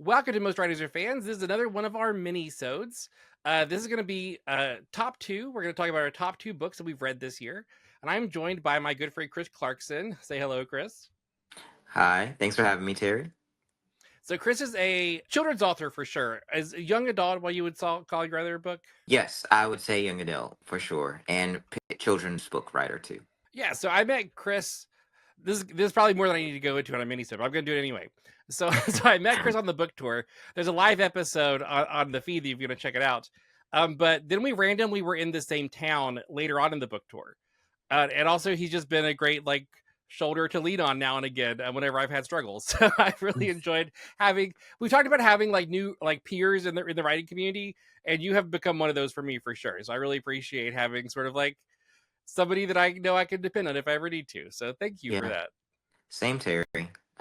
Welcome to Most Writers Are Fans. This is another one of our mini-sodes. This is going to be top two. We're going to talk about our top two books that we've read this year. And I'm joined by my good friend, Chris Clarkson. Say hello, Chris. Hi, thanks for having me, Terry. So Chris is a children's author for sure. As a young adult, what you would call your other book? Yes, I would say young adult for sure, and children's book writer too. Yeah, so I met Chris. This is probably more than I need to go into on a mini-sode, but I'm going to do it anyway. So, so I met Chris on the book tour. There's a live episode on the feed that you're going to check it out. But then we randomly were in the same town later on in the book tour. And also, he's just been a great shoulder to lean on now and again whenever I've had struggles. So I've really enjoyed having. We talked about having new peers in the writing community, and you have become one of those for me for sure. So I really appreciate having sort of somebody that I know I can depend on if I ever need to. So thank you for Yeah, that. same Terry.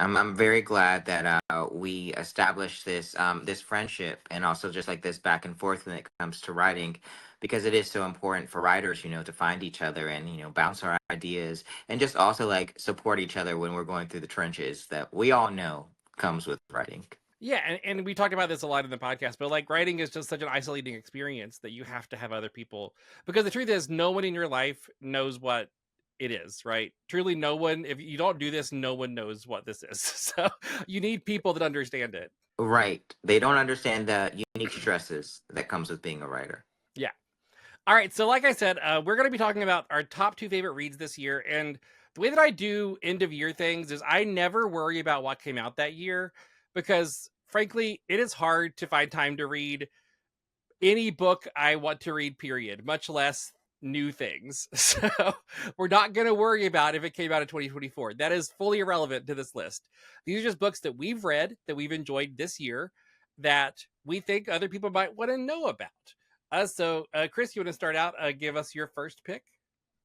I'm very glad that we established this friendship and also just like this back and forth when it comes to writing, because it is so important for writers, to find each other and bounce our ideas and just also like support each other when we're going through the trenches that we all know comes with writing. Yeah, and we talked about this a lot in the podcast, but writing is just such an isolating experience that you have to have other people, because the truth is no one in your life knows what it is, right? Truly no one, if you don't do this, no one knows what this is. So you need people that understand it. Right. They don't understand the unique stresses that comes with being a writer. Yeah. All right, so like I said, we're going to be talking about our top two favorite reads this year, and the way that I do end of year things is I never worry about what came out that year, because frankly, it is hard to find time to read any book I want to read, period, much less new things. So we're not going to worry about if it came out in 2024. That is fully irrelevant to this list. These are just books that we've read, that we've enjoyed this year, that we think other people might want to know about. Chris, you want to start out? Give us your first pick.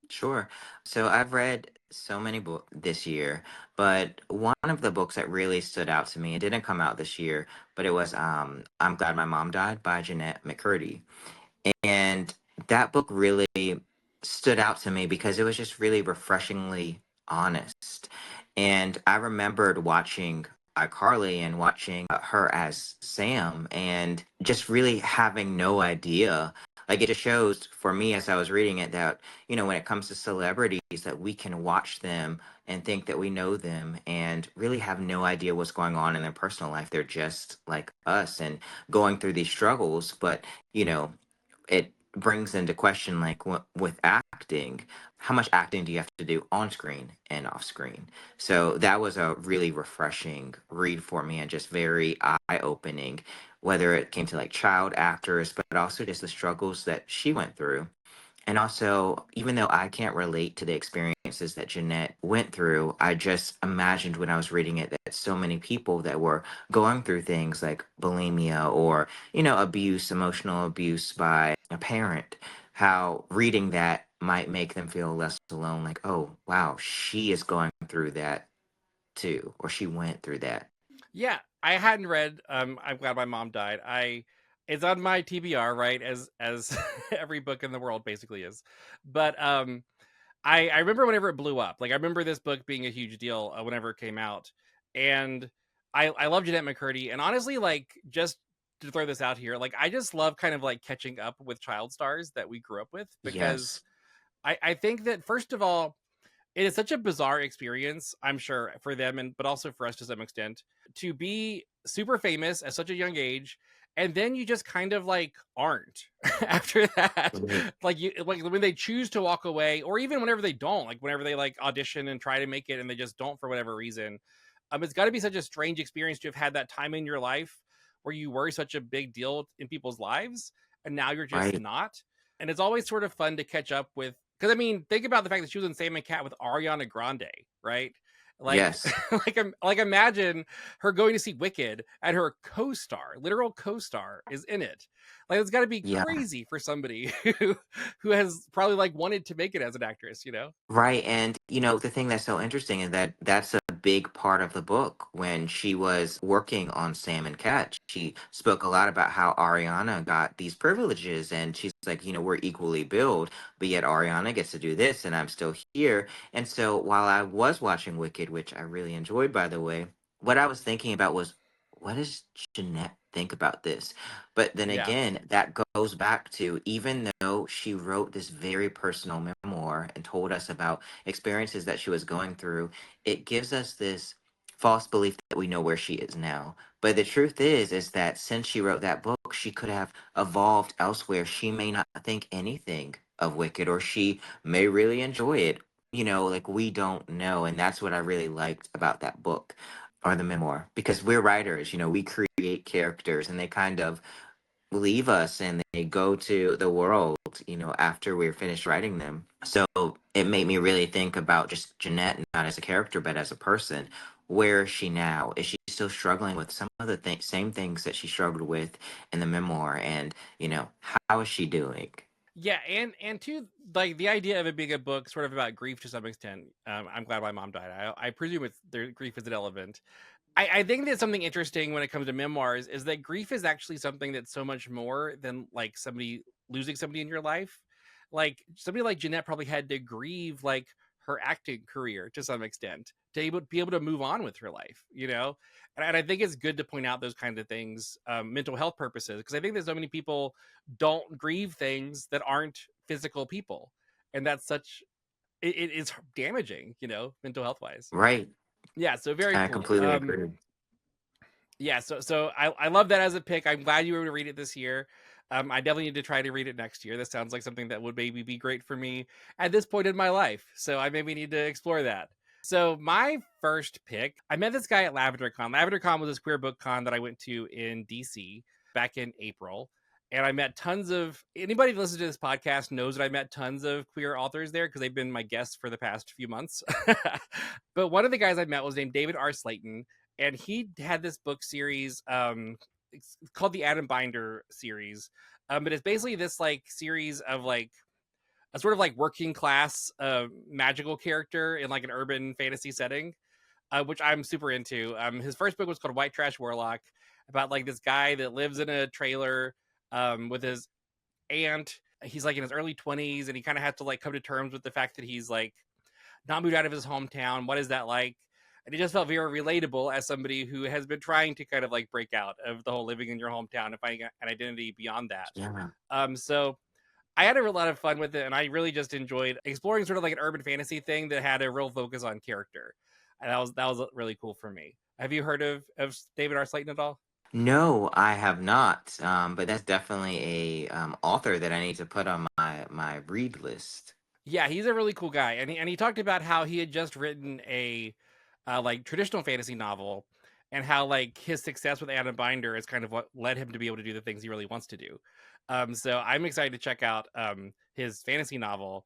Sure. So I've read so many books this year, but one of the books that really stood out to me, it didn't come out this year, but it was I'm Glad My Mom Died by Jeanette McCurdy. And that book really stood out to me because it was just really refreshingly honest. And I remembered watching iCarly and watching her as Sam and just really having no idea. Like it just shows for me as I was reading it that, when it comes to celebrities, that we can watch them and think that we know them and really have no idea what's going on in their personal life. They're just like us and going through these struggles. But, you know, it brings into question like with acting, how much acting do you have to do on screen and off screen? So that was a really refreshing read for me and just very eye opening, whether it came to like child actors but also just the struggles that she went through. And also, even though I can't relate to the experiences that Jeanette went through, I just imagined when I was reading it that so many people that were going through things like bulimia or, abuse, emotional abuse by a parent, how reading that might make them feel less alone. Like, oh, wow, she is going through that too, or she went through that. Yeah, I hadn't read I'm Glad My Mom Died. It's on my TBR, right? As every book in the world basically is. But I remember whenever it blew up. I remember this book being a huge deal whenever it came out. And I love Jeanette McCurdy, and honestly, just to throw this out here, I just love kind of catching up with child stars that we grew up with, because Yes. I think that first of all, it is such a bizarre experience, I'm sure, for them, and but also for us to some extent, to be super famous at such a young age, and then you just kind of aren't after that. Right. When they choose to walk away, or even whenever they don't, whenever they audition and try to make it and they just don't for whatever reason. It's got to be such a strange experience to have had that time in your life where you were such a big deal in people's lives, and now you're just Right. not. And it's always sort of fun to catch up with, because I mean, think about the fact that she was in Sam and Cat with Ariana Grande, right? Like, Yes. imagine her going to see Wicked and her co-star, literal co-star, is in it. It's got to be Yeah. crazy for somebody who has probably wanted to make it as an actress, you know? Right. And, the thing that's so interesting is that that's a big part of the book. When she was working on Sam and Cat, she spoke a lot about how Ariana got these privileges. And she's like, we're equally billed, but yet Ariana gets to do this and I'm still here. And so while I was watching Wicked, which I really enjoyed, by the way, what I was thinking about was what does Jeanette think about this? But then Yeah. again, that goes back to, even though she wrote this very personal memoir and told us about experiences that she was going through, it gives us this false belief that we know where she is now. But the truth is that since she wrote that book, she could have evolved elsewhere. She may not think anything of Wicked, or she may really enjoy it. Like, we don't know. And that's what I really liked about that book, or the memoir, because we're writers. We create characters, and they kind of leave us and they go to the world, after we're finished writing them. So it made me really think about just Jeanette, not as a character, but as a person. Where is she now? Is she still struggling with some of the same things that she struggled with in the memoir? And, how is she doing? Yeah, and two, like the idea of it being a book sort of about grief to some extent. I'm glad my mom died. I presume it's their grief is an element. I think that something interesting when it comes to memoirs is that grief is actually something that's so much more than like somebody losing somebody in your life. Like somebody like Jeanette probably had to grieve like her acting career to some extent to be able to move on with her life, And I think it's good to point out those kinds of things, mental health purposes, because I think that so many people don't grieve things that aren't physical people, and that's such it is damaging, mental health wise. Right. Yeah, so very I cool. completely agree. Yeah, so I love that as a pick. I'm glad you were able to read it this year. I definitely need to try to read it next year. This sounds like something that would maybe be great for me at this point in my life. So I maybe need to explore that. So my first pick, I met this guy at LavenderCon. LavenderCon was this queer book con that I went to in DC back in April. And I met tons of anybody that listens to this podcast knows that I met tons of queer authors there because they've been my guests for the past few months. But one of the guys I met was named David R. Slayton, and he had this book series. It's called the Adam Binder series, but it's basically this like series of like a sort of like working class magical character in like an urban fantasy setting, which I'm super into. His first book was called White Trash Warlock, about like this guy that lives in a trailer with his aunt. He's like in his early 20s, and he kind of has to like come to terms with the fact that he's like not moved out of his hometown. What is that like? And it just felt very relatable as somebody who has been trying to kind of like break out of the whole living in your hometown and finding an identity beyond that. Yeah. So I had a lot of fun with it, and I really just enjoyed exploring sort of like an urban fantasy thing that had a real focus on character, and that was really cool for me. Have you heard of David R. Slayton at all? No, I have not. But that's definitely a author that I need to put on my read list. Yeah, he's a really cool guy, and he talked about how he had just written a like traditional fantasy novel, and how like his success with Adam Binder is kind of what led him to be able to do the things he really wants to do. So I'm excited to check out his fantasy novel,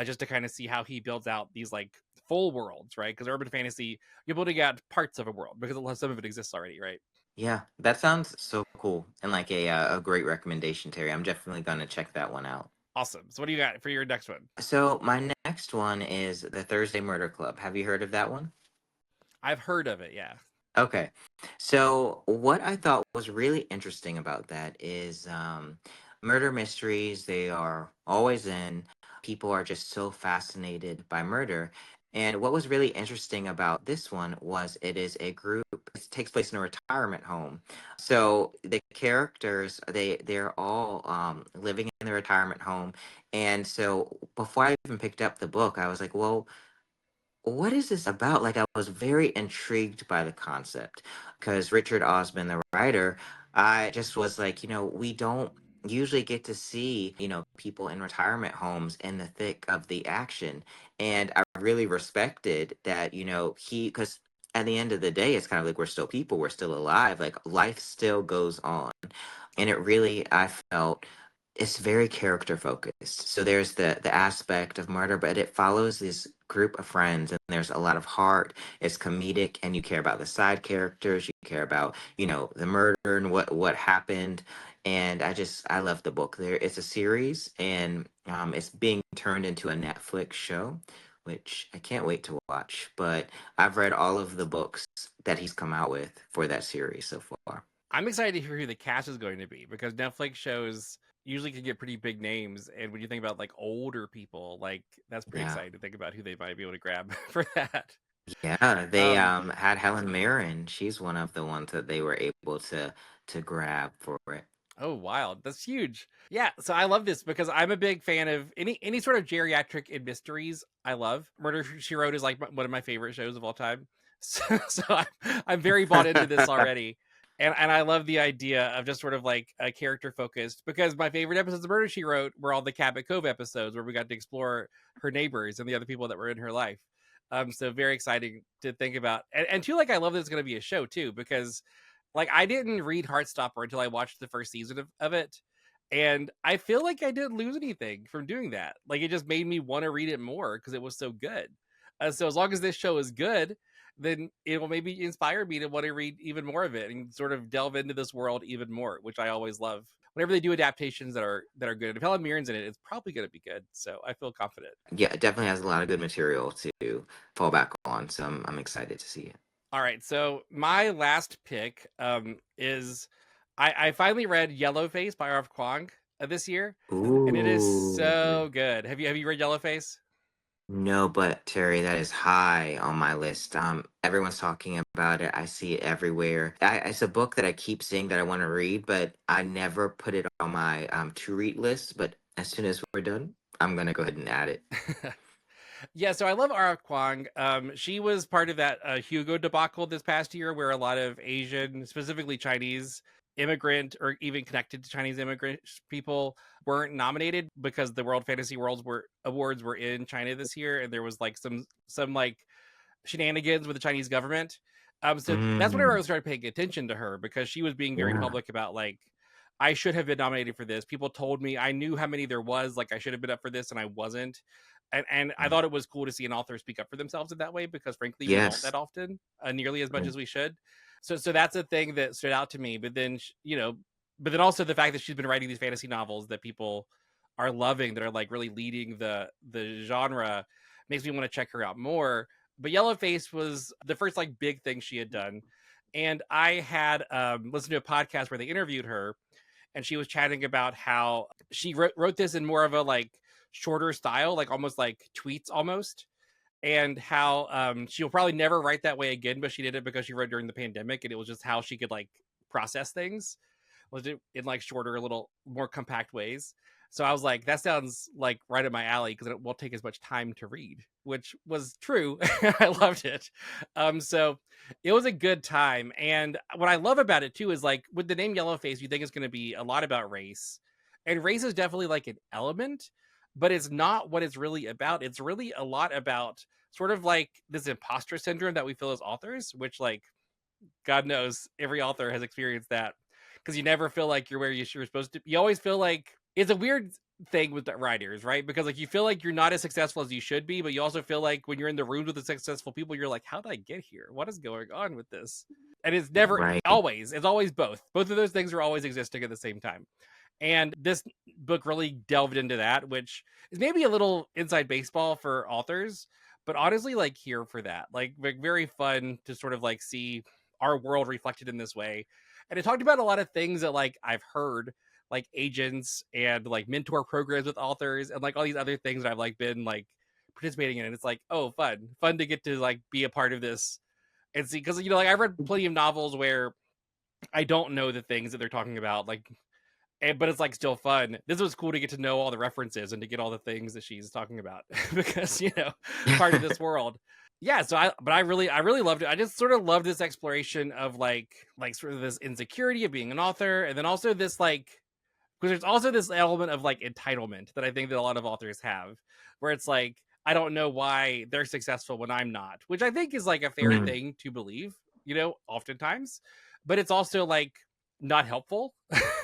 just to kind of see how he builds out these like full worlds, right? Because urban fantasy, you're building out parts of a world because some of it exists already, right? Yeah, that sounds so cool, and like a great recommendation, Terry. I'm definitely gonna check that one out. Awesome. So what do you got for your next one? So my next one is the Thursday Murder Club. Have you heard of that one? I've heard of it. Yeah. Okay. So what I thought was really interesting about that is, murder mysteries, they are always in. People are just so fascinated by murder. And what was really interesting about this one was it is a group, it takes place in a retirement home. So the characters, they're all living in the retirement home. And so before I even picked up the book, I was like, well, what is this about? Like, I was very intrigued by the concept because Richard Osman, the writer, I just was like, we don't usually get to see, people in retirement homes in the thick of the action. And I really respected that, because at the end of the day, it's kind of like we're still people, we're still alive, like life still goes on. And it really, I felt, it's very character focused. So there's the aspect of murder, but it follows this group of friends, and there's a lot of heart. It's comedic, and you care about the side characters. You care about the murder and what happened. And I love the book. There, it's a series, and it's being turned into a Netflix show, which I can't wait to watch. But I've read all of the books that he's come out with for that series so far. I'm excited to hear who the cast is going to be because Netflix shows usually can get pretty big names, and when you think about like older people, like that's pretty Yeah. exciting to think about who they might be able to grab for that. Yeah, they um, had Helen Mirren. She's one of the ones that they were able to grab for it. Oh, wild. That's huge. Yeah, so I love this because I'm a big fan of any sort of geriatric and mysteries. I love. Murder She Wrote is like one of my favorite shows of all time. So I'm very bought into this already. And I love the idea of just sort of like a character focused because my favorite episodes of Murder She Wrote were all the Cabot Cove episodes where we got to explore her neighbors and the other people that were in her life. So very exciting to think about. And too, like I love that it's gonna be a show too, because like I didn't read Heartstopper until I watched the first season of it. And I feel like I didn't lose anything from doing that. Like it just made me want to read it more because it was so good. So as long as this show is good, then it will maybe inspire me to want to read even more of it and sort of delve into this world even more, which I always love. Whenever they do adaptations that are good, if Helen Mirren's in it, it's probably going to be good. So I feel confident. Yeah, it definitely has a lot of good material to fall back on, so I'm excited to see it. All right, so my last pick is I finally read Yellowface by R.F. Kuang this year, and it is Ooh. so good. Have you read Yellowface? No, but Terry, that is high on my list. Everyone's talking about it. I see it everywhere. It's a book that I keep seeing that I want to read, but I never put it on my to read list. But as soon as we're done, I'm gonna go ahead and add it. Yeah, so I love R.F. Kuang. She was part of that Hugo debacle this past year, where a lot of Asian, specifically Chinese immigrant or even connected to Chinese immigrant people weren't nominated because the World Fantasy Worlds were awards were in China this year, and there was like some like shenanigans with the Chinese government. So that's whenever I Mm, started paying attention to her because she was being very yeah. public about like I should have been nominated for this. People told me I knew how many there was, like I should have been up for this, and I wasn't. And I Mm. thought it was cool to see an author speak up for themselves in that way because frankly we don't Yes. that often, nearly as much Mm. as we should. So that's a thing that stood out to me. But then but then also the fact that she's been writing these fantasy novels that people are loving, that are like really leading the genre, makes me want to check her out more. But Yellowface was the first like big thing she had done, and I had listened to a podcast where they interviewed her, and she was chatting about how she wrote this in more of a like shorter style, like almost like tweets almost, and how she'll probably never write that way again, but she did it because she wrote during the pandemic, and it was just how she could like process things was it in like shorter, a little more compact ways. So I was like, that sounds like right up my alley because it won't take as much time to read, which was true. I loved it. So it was a good time. And what I love about it too is like with the name Yellowface, you think it's going to be a lot about race. And race is definitely like an element, but it's not what it's really about. It's really a lot about sort of like this imposter syndrome that we feel as authors, which like God knows every author has experienced that because you never feel like you're where you're supposed to. You always feel like it's a weird thing with the writers, right? Because like you feel like you're not as successful as you should be, but you also feel like when you're in the rooms with the successful people, you're like, how did I get here? What is going on with this? And it's never Right. always, it's always both. Both of those things are always existing at the same time. And this book really delved into that, which is maybe a little inside baseball for authors, but honestly, like here for that. Like very fun to sort of like see our world reflected in this way. And it talked about a lot of things that like I've heard, like agents and like mentor programs with authors and like all these other things that I've like been like participating in. And it's like, oh, fun to get to like be a part of this and see because like I've read plenty of novels where I don't know the things that they're talking about, like but it's like still fun. This was cool to get to know all the references and to get all the things that she's talking about because part of this world. Yeah, so I really loved it. I just sort of love this exploration of like sort of this insecurity of being an author, and then also this like because there's also this element of like entitlement that I think that a lot of authors have, where it's like I don't know why they're successful when I'm not, which I think is like a fair Mm. thing to believe, oftentimes, but it's also like not helpful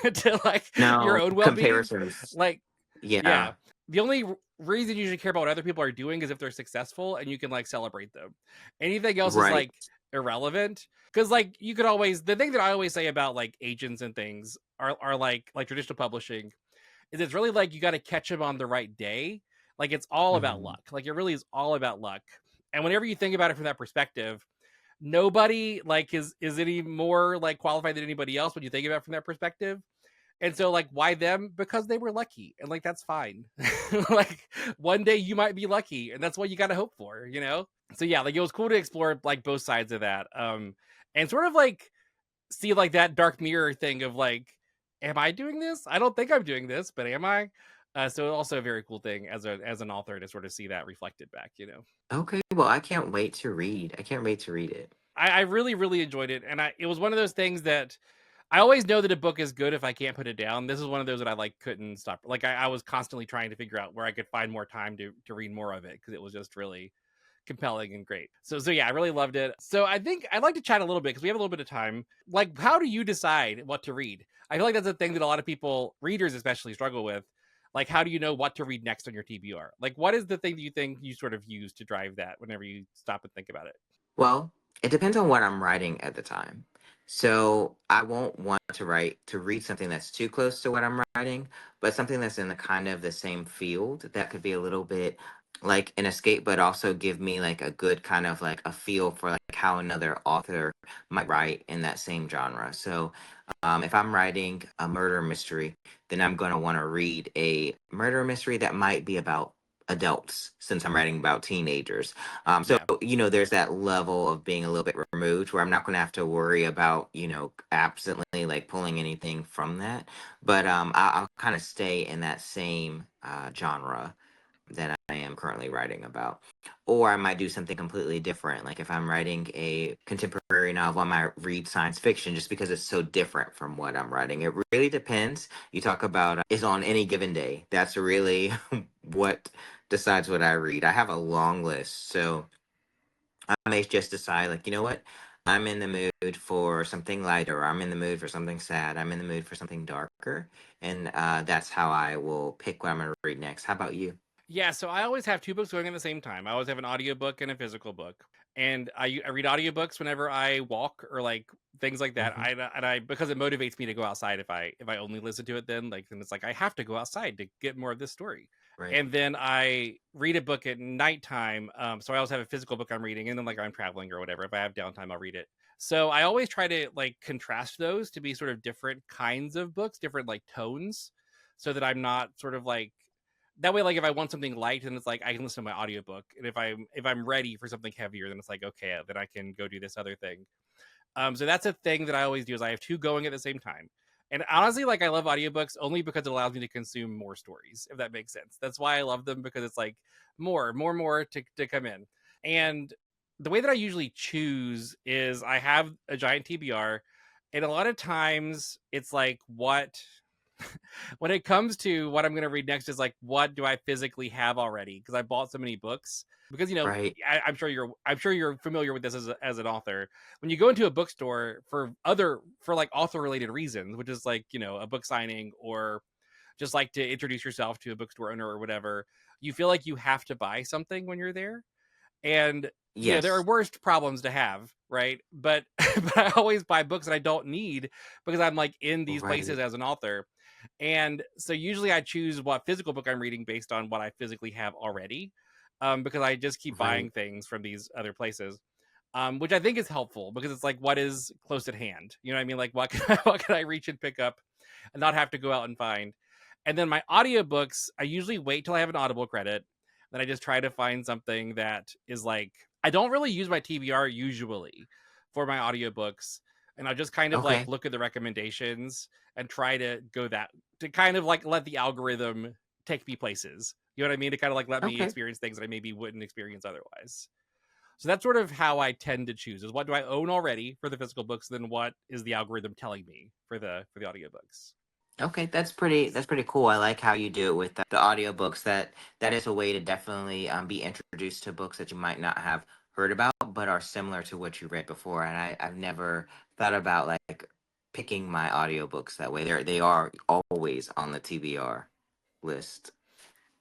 to like your No own well-being. comparisons. Like, Yeah. yeah, the only reason you should care about what other people are doing is if they're successful and you can like celebrate them. Anything else is Right. like irrelevant because like you could always the thing that I always say about like agents and things are like traditional publishing is it's really like you got to catch them on the right day. Like it's all about Mhm. luck. Like it really is all about luck. And whenever you think about it from that perspective, nobody like is any more like qualified than anybody else when you think about it from that perspective. And so, like, why them? Because they were lucky, and like that's fine. Like, one day you might be lucky, and that's what you got to hope for, you know. So yeah, like it was cool to explore like both sides of that, and sort of like see like that dark mirror thing of like, am I doing this? I don't think I'm doing this, but am I? So also a very cool thing as an author to sort of see that reflected back, you know. Okay, well, I can't wait to read. I can't wait to read it. I really really enjoyed it, and it was one of those things that I always know that a book is good if I can't put it down. This is one of those that I like couldn't stop. Like I was constantly trying to figure out where I could find more time to read more of it because it was just really compelling and great. So yeah, I really loved it. So I think I'd like to chat a little bit because we have a little bit of time. Like, how do you decide what to read? I feel like that's a thing that a lot of people, readers especially, struggle with. Like, how do you know what to read next on your TBR? Like, what is the thing that you think you sort of use to drive that whenever you stop and think about it? Well, it depends on what I'm writing at the time. So I won't want to read something that's too close to what I'm writing, but something that's in the kind of the same field that could be a little bit like an escape, but also give me like a good kind of like a feel for like how another author might write in that same genre. So if I'm writing a murder mystery, then I'm going to want to read a murder mystery that might be about adults since I'm writing about teenagers. So, Yeah. there's that level of being a little bit removed where I'm not going to have to worry about, absently like pulling anything from that. But I'll kind of stay in that same genre that I am currently writing about. Or I might do something completely different. Like if I'm writing a contemporary novel, I might read science fiction just because it's so different from what I'm writing. It really depends. You talk about is on any given day. That's really what decides what I read. I have a long list. So I may just decide, like, you know what? I'm in the mood for something lighter. Or I'm in the mood for something sad. I'm in the mood for something darker. And that's how I will pick what I'm going to read next. How about you? Yeah, so I always have two books going at the same time. I always have an audiobook and a physical book. And I read audiobooks whenever I walk or like things like that. Hmm. I because it motivates me to go outside if I only listen to it then it's like I have to go outside to get more of this story. Right. And then I read a book at nighttime. So I always have a physical book I'm reading, and then like I'm traveling or whatever. If I have downtime, I'll read it. So I always try to like contrast those to be sort of different kinds of books, different like tones, so that I'm not sort of like that way, like if I want something light, then it's like I can listen to my audiobook. And if I'm ready for something heavier, then it's like okay, then I can go do this other thing. So that's a thing that I always do is I have two going at the same time. And honestly, like I love audiobooks only because it allows me to consume more stories, if that makes sense. That's why I love them because it's like more to come in. And the way that I usually choose is I have a giant TBR, and a lot of times it's like what when it comes to what I'm going to read next is like what do I physically have already because I bought so many books because Right. I'm sure you're familiar with this as an author when you go into a bookstore for like author related reasons, which is like a book signing or just like to introduce yourself to a bookstore owner or whatever. You feel like you have to buy something when you're there, and there are Yes. worse problems to have, right? But but I always buy books that I don't need because I'm like in these places Right. as an author. And so usually I choose what physical book I'm reading based on what I physically have already, because I just keep Right. buying things from these other places, which I think is helpful because it's like what is close at hand. You know what I mean? Like what can I reach and pick up and not have to go out and find. And then my audiobooks, I usually wait till I have an Audible credit. Then I just try to find something that is like I don't really use my TBR usually for my audiobooks. And I just kind of like Okay. look at the recommendations and try to go that to kind of like let the algorithm take me places. You know what I mean? To kind of like let me Okay. experience things that I maybe wouldn't experience otherwise. So that's sort of how I tend to choose is what do I own already for the physical books, then what is the algorithm telling me for the audiobooks. Okay, that's pretty cool. I like how you do it with the audiobooks. That is a way to definitely be introduced to books that you might not have heard about, but are similar to what you read before. And I've never thought about like picking my audiobooks that way. They are always on the TBR list.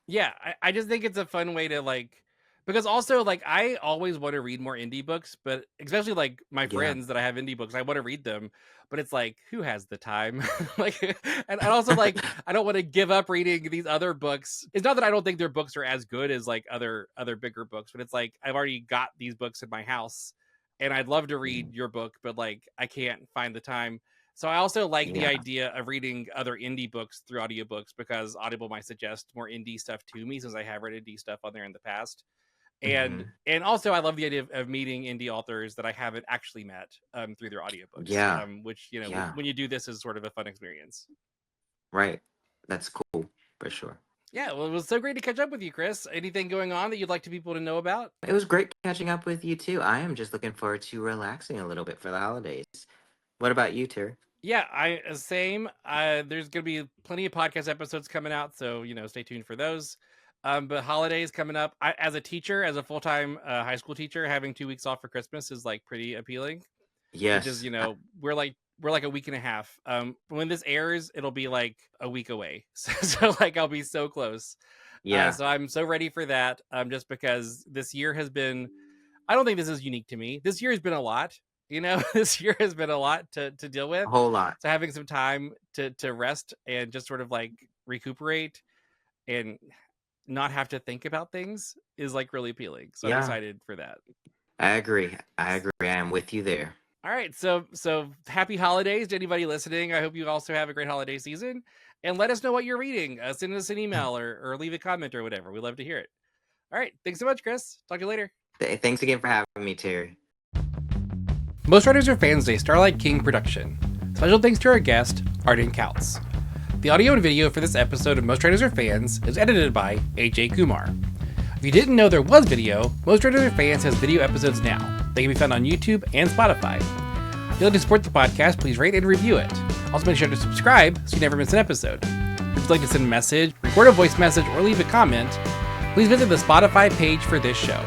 Yeah, I just think it's a fun way to like because also like I always want to read more indie books, but especially like my Yeah. friends that I have indie books, I want to read them, but it's like who has the time? Like and also like I don't want to give up reading these other books. It's not that I don't think their books are as good as like other bigger books, but it's like I've already got these books in my house and I'd love to read Mm. your book, but like I can't find the time. So I also like the Yeah. idea of reading other indie books through audiobooks, because Audible might suggest more indie stuff to me, since I have read indie stuff on there in the past. And Hmm. also I love the idea of meeting indie authors that I haven't actually met through their audiobooks, Yeah. which, Yeah. when you do this, is sort of a fun experience. Right. That's cool for sure. Yeah, well, it was so great to catch up with you, Chris. Anything going on that you'd like people to know about? It was great catching up with you too. I am just looking forward to relaxing a little bit for the holidays. What about you, Ter? Yeah, I same. There's gonna be plenty of podcast episodes coming out, so stay tuned for those. But holidays coming up. As a teacher, as a full time high school teacher, having 2 weeks off for Christmas is like pretty appealing. Because Yes. we're like a week and a half. When this airs, it'll be like a week away. So like I'll be so close. Yeah. So I'm so ready for that. Just because this year has been. I don't think this is unique to me. This year has been a lot. This year has been a lot to deal A with. whole lot. So having some time to rest and just sort of like recuperate and not have to think about things is like really appealing. So I'm Yeah. excited for that. I agree. I agree. I am with you there. All right, so happy holidays to anybody listening. I hope you also have a great holiday season, and let us know what you're reading. Send us an email or leave a comment or whatever. We love to hear it. All right, thanks so much, Chris. Talk to you later. Thanks again for having me, Terry. Most Writers Are Fans is a Starlight King production. Special thanks to our guest, Arden Counts. The audio and video for this episode of Most Writers Are Fans is edited by AJ Kumar. If you didn't know there was video, Most Writers Are Fans has video episodes now. They can be found on YouTube and Spotify. If you'd like to support the podcast, please rate and review it. Also make sure to subscribe so you never miss an episode. If you'd like to send a message, record a voice message, or leave a comment, please visit the Spotify page for this show.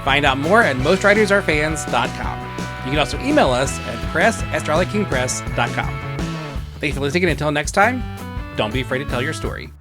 Find out more at mostwritersareFans.com. You can also email us at press@starlightkingpress.com. Thanks for listening, and until next time, don't be afraid to tell your story.